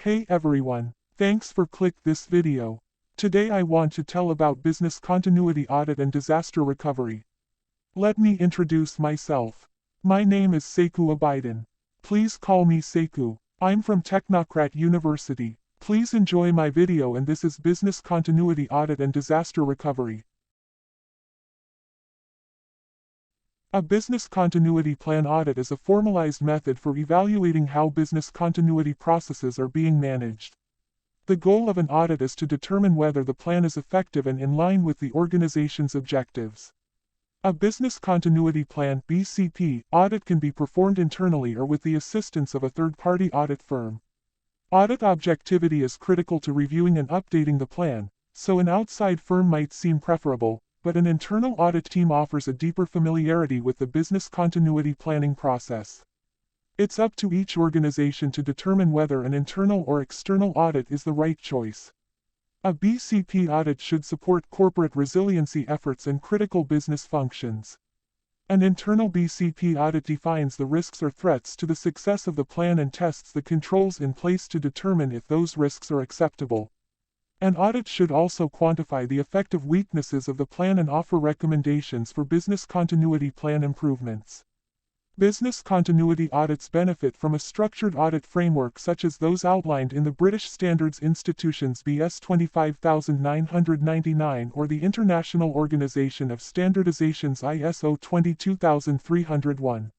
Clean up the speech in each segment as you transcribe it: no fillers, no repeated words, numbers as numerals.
Hey everyone, thanks for click this video. Today I want to tell about business continuity audit and disaster recovery. Let me introduce myself. My name is Sekou Abidin. Please call me Sekou. I'm from Technocrat University. Please enjoy my video, and this is business continuity audit and disaster recovery. A business continuity plan audit is a formalized method for evaluating how business continuity processes are being managed. The goal of an audit is to determine whether the plan is effective and in line with the organization's objectives. A business continuity plan (BCP) audit can be performed internally or with the assistance of a third-party audit firm. Audit objectivity is critical to reviewing and updating the plan, so an outside firm might seem preferable, but an internal audit team offers a deeper familiarity with the business continuity planning process. It's up to each organization to determine whether an internal or external audit is the right choice. A BCP audit should support corporate resiliency efforts and critical business functions. An internal BCP audit defines the risks or threats to the success of the plan and tests the controls in place to determine if those risks are acceptable. An audit should also quantify the effective weaknesses of the plan and offer recommendations for business continuity plan improvements. Business continuity audits benefit from a structured audit framework such as those outlined in the British Standards Institution's BS 25999 or the International Organization of Standardization's ISO 22301.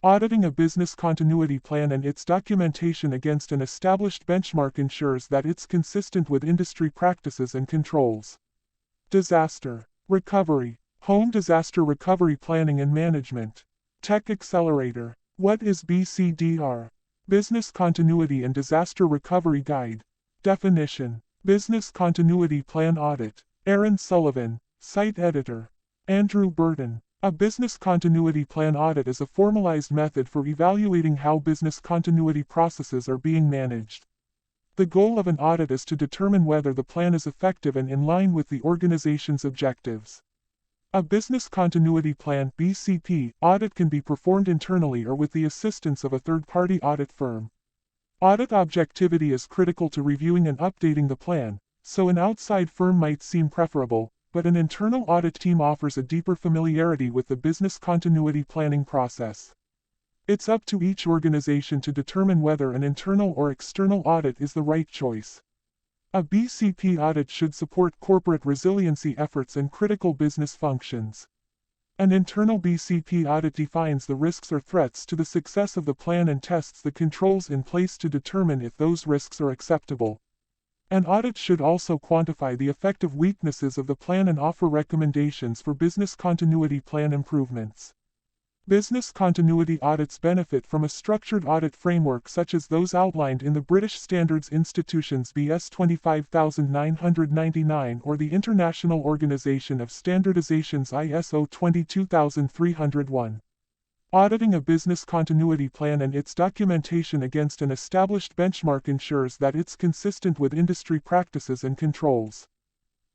Auditing a business continuity plan and its documentation against an established benchmark ensures that it's consistent with industry practices and controls. Disaster recovery. Home disaster recovery planning and management. Tech Accelerator. What is BCDR? Business Continuity and Disaster Recovery Guide. Definition. Business Continuity Plan Audit. Aaron Sullivan, Site Editor. Andrew Burton. A business continuity plan audit is a formalized method for evaluating how business continuity processes are being managed. The goal of an audit is to determine whether the plan is effective and in line with the organization's objectives. A business continuity plan (BCP) audit can be performed internally or with the assistance of a third-party audit firm. Audit objectivity is critical to reviewing and updating the plan, so an outside firm might seem preferable, but an internal audit team offers a deeper familiarity with the business continuity planning process. It's up to each organization to determine whether an internal or external audit is the right choice. A BCP audit should support corporate resiliency efforts and critical business functions. An internal BCP audit defines the risks or threats to the success of the plan and tests the controls in place to determine if those risks are acceptable. An audit should also quantify the effective weaknesses of the plan and offer recommendations for business continuity plan improvements. Business continuity audits benefit from a structured audit framework such as those outlined in the British Standards Institution's BS 25999 or the International Organization of Standardization's ISO 22301. Auditing a business continuity plan and its documentation against an established benchmark ensures that it's consistent with industry practices and controls.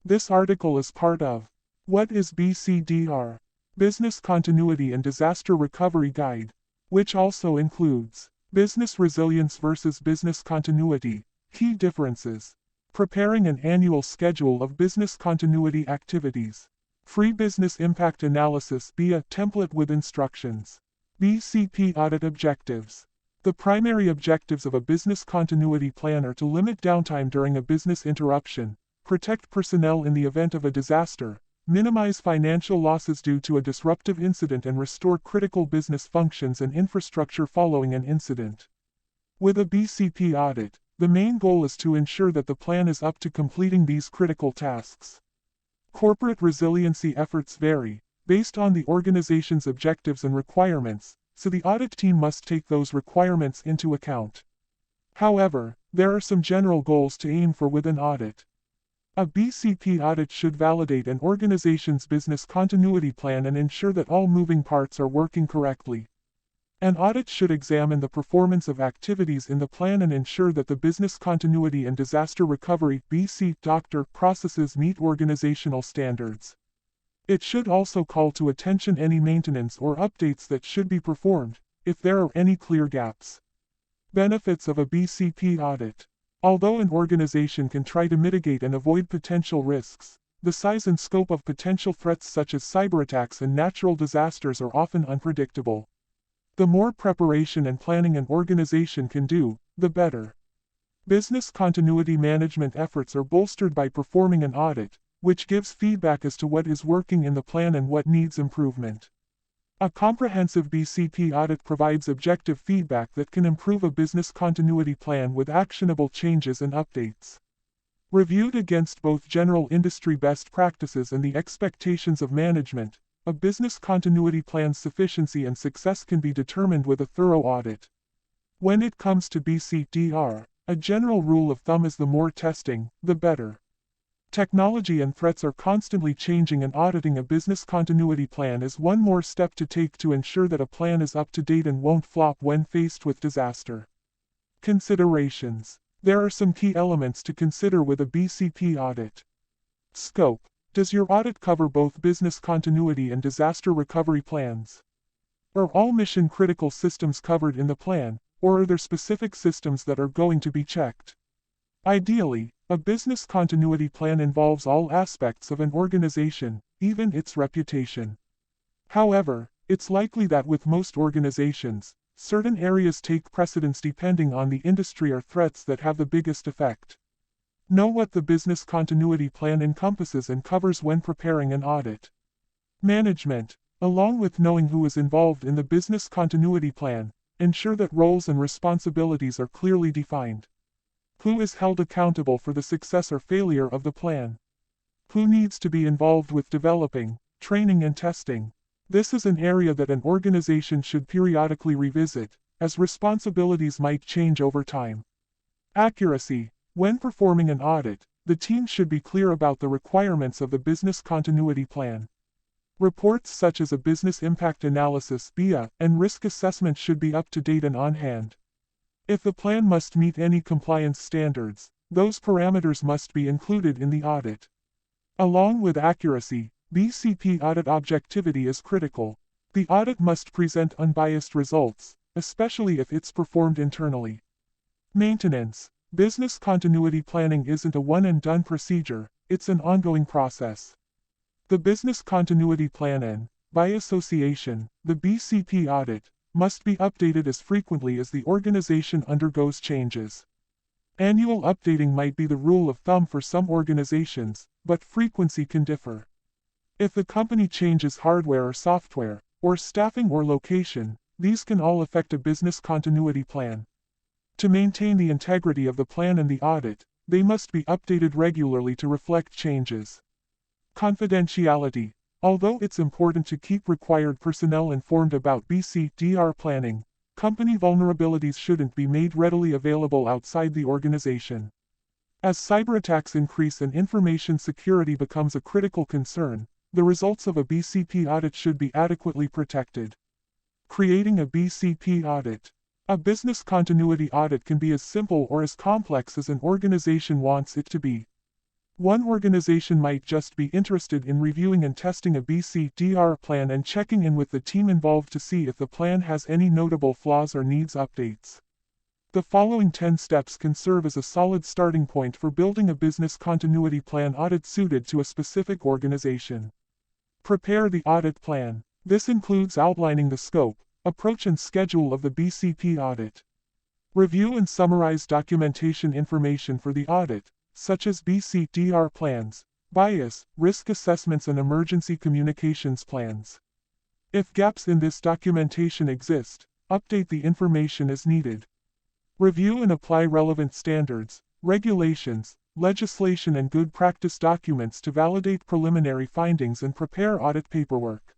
This article is part of What is BCDR? Business Continuity and Disaster Recovery Guide, which also includes Business Resilience versus Business Continuity, Key Differences, Preparing an Annual Schedule of Business Continuity Activities, Free Business Impact Analysis via Template with Instructions. BCP Audit Objectives. The primary objectives of a business continuity plan are to limit downtime during a business interruption, protect personnel in the event of a disaster, minimize financial losses due to a disruptive incident, and restore critical business functions and infrastructure following an incident. With a BCP audit, the main goal is to ensure that the plan is up to completing these critical tasks. Corporate resiliency efforts vary, based on the organization's objectives and requirements, so the audit team must take those requirements into account. However, there are some general goals to aim for with an audit. A BCP audit should validate an organization's business continuity plan and ensure that all moving parts are working correctly. An audit should examine the performance of activities in the plan and ensure that the business continuity and disaster recovery (BC) processes meet organizational standards. It should also call to attention any maintenance or updates that should be performed, if there are any clear gaps. Benefits of a BCP audit. Although an organization can try to mitigate and avoid potential risks, the size and scope of potential threats such as cyberattacks and natural disasters are often unpredictable. The more preparation and planning an organization can do, the better. Business continuity management efforts are bolstered by performing an audit, which gives feedback as to what is working in the plan and what needs improvement. A comprehensive BCP audit provides objective feedback that can improve a business continuity plan with actionable changes and updates. Reviewed against both general industry best practices and the expectations of management, a business continuity plan's sufficiency and success can be determined with a thorough audit. When it comes to BCDR, a general rule of thumb is the more testing, the better. Technology and threats are constantly changing, and auditing a business continuity plan is one more step to take to ensure that a plan is up to date and won't flop when faced with disaster. Considerations. There are some key elements to consider with a BCP audit. Scope. Does your audit cover both business continuity and disaster recovery plans? Are all mission-critical systems covered in the plan, or are there specific systems that are going to be checked? Ideally, a business continuity plan involves all aspects of an organization, even its reputation. However, it's likely that with most organizations, certain areas take precedence depending on the industry or threats that have the biggest effect. Know what the business continuity plan encompasses and covers when preparing an audit. Management. Along with knowing who is involved in the business continuity plan, ensure that roles and responsibilities are clearly defined. Who is held accountable for the success or failure of the plan? Who needs to be involved with developing, training and testing? This is an area that an organization should periodically revisit, as responsibilities might change over time. Accuracy. When performing an audit, the team should be clear about the requirements of the business continuity plan. Reports such as a business impact analysis (BIA) and risk assessment should be up to date and on hand. If the plan must meet any compliance standards, those parameters must be included in the audit. Along with accuracy, BCP audit objectivity is critical. The audit must present unbiased results, especially if it's performed internally. Maintenance. Business continuity planning isn't a one-and-done procedure, it's an ongoing process. The business continuity plan and, by association, the BCP audit, must be updated as frequently as the organization undergoes changes. Annual updating might be the rule of thumb for some organizations, but frequency can differ. If the company changes hardware or software, or staffing or location, these can all affect a business continuity plan. To maintain the integrity of the plan and the audit, they must be updated regularly to reflect changes. Confidentiality. Although it's important to keep required personnel informed about BCDR planning, company vulnerabilities shouldn't be made readily available outside the organization. As cyberattacks increase and information security becomes a critical concern, the results of a BCP audit should be adequately protected. Creating a BCP audit. A business continuity audit can be as simple or as complex as an organization wants it to be. One organization might just be interested in reviewing and testing a BCDR plan and checking in with the team involved to see if the plan has any notable flaws or needs updates. The following 10 steps can serve as a solid starting point for building a business continuity plan audit suited to a specific organization. Prepare the audit plan. This includes outlining the scope, approach and schedule of the BCP audit. Review and summarize documentation information for the audit, such as BCDR plans, bias, risk assessments and emergency communications plans. If gaps in this documentation exist, update the information as needed. Review and apply relevant standards, regulations, legislation and good practice documents to validate preliminary findings and prepare audit paperwork.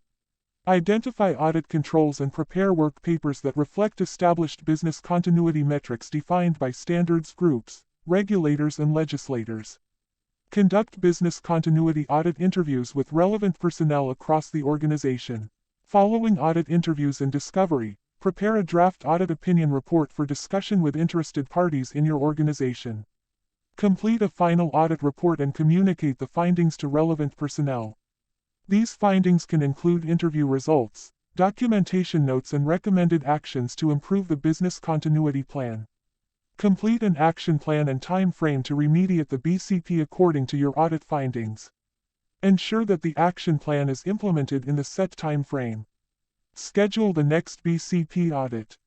Identify audit controls and prepare work papers that reflect established business continuity metrics defined by standards groups, regulators and legislators. Conduct business continuity audit interviews with relevant personnel across the organization. Following audit interviews and discovery, prepare a draft audit opinion report for discussion with interested parties in your organization. Complete a final audit report and communicate the findings to relevant personnel. These findings can include interview results, documentation notes and recommended actions to improve the business continuity plan. Complete an action plan and time frame to remediate the BCP according to your audit findings. Ensure that the action plan is implemented in the set time frame. Schedule the next BCP audit.